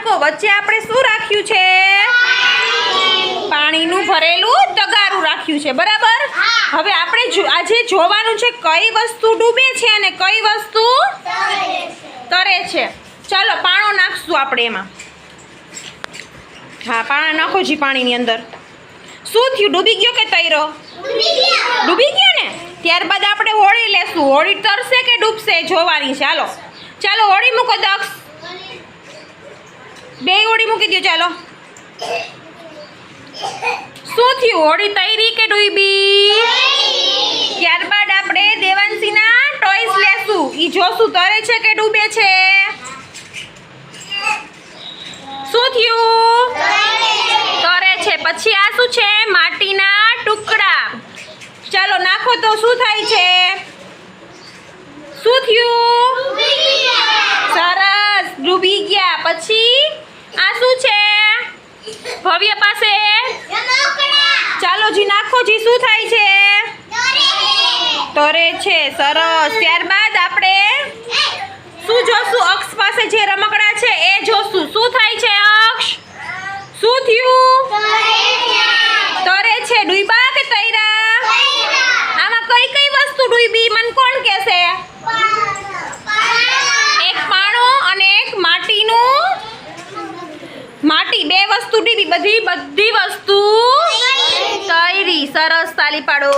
બાળકો વચ્ચે આપણે શું રાખ્યું છે? પાણીનું ભરેલું તગારું રાખ્યું છે, બરાબર? હવે આપણે આજે જોવાનું છે કઈ વસ્તુ ડૂબે છે અને કઈ વસ્તુ તરે છે. ચાલો પાણો નાખશું આપણે એમાં. હા, પાણા નાખો જી પાણીની અંદર. શું થયું? ડૂબી ગયો કે તૈરો? ડૂબી ગયો ને. ત્યારબાદ આપણે હોળી લેશું. હોળી તરશે કે ડૂબશે જોવાની છે. ચાલો હોળી મૂકો દક્ષ. બે હોળી મૂકી દો. ચાલો, શું થયું? હોળી તૈરી કે ડૂબી? ત્યારબાદ આપણે દેવાંશીના ટોયસ લેશું. ઈ જોશું તરે છે કે ડૂબે છે. શું થયું? તરે છે. પછી આ શું છે? માટીના ટુકડા. ચાલો નાખો તો શું થાય છે? શું થયું? સરસ, ડૂબી ગયા. પછી આ શું છે? ભવ્ય પાસે ચાલો જી નાખો જી. શું થાય છે? તરે છે. સરસ. ત્યારબાદ આપણે શું જોશું? અક્ષ પાસે જે રમકડા છે એ જોશું. શું થાય છે અક્ષ? શું થયું? તરે છે. ડૂબા કે તૈરા? આમાં કઈ વસ્તુ ડૂબી મને કોણ કહેશે? એક પાણો અને એક માટી. બે વસ્તુ ડૂબી. બધી વસ્તુ તૈરી. સરસ, તાલી પાડો.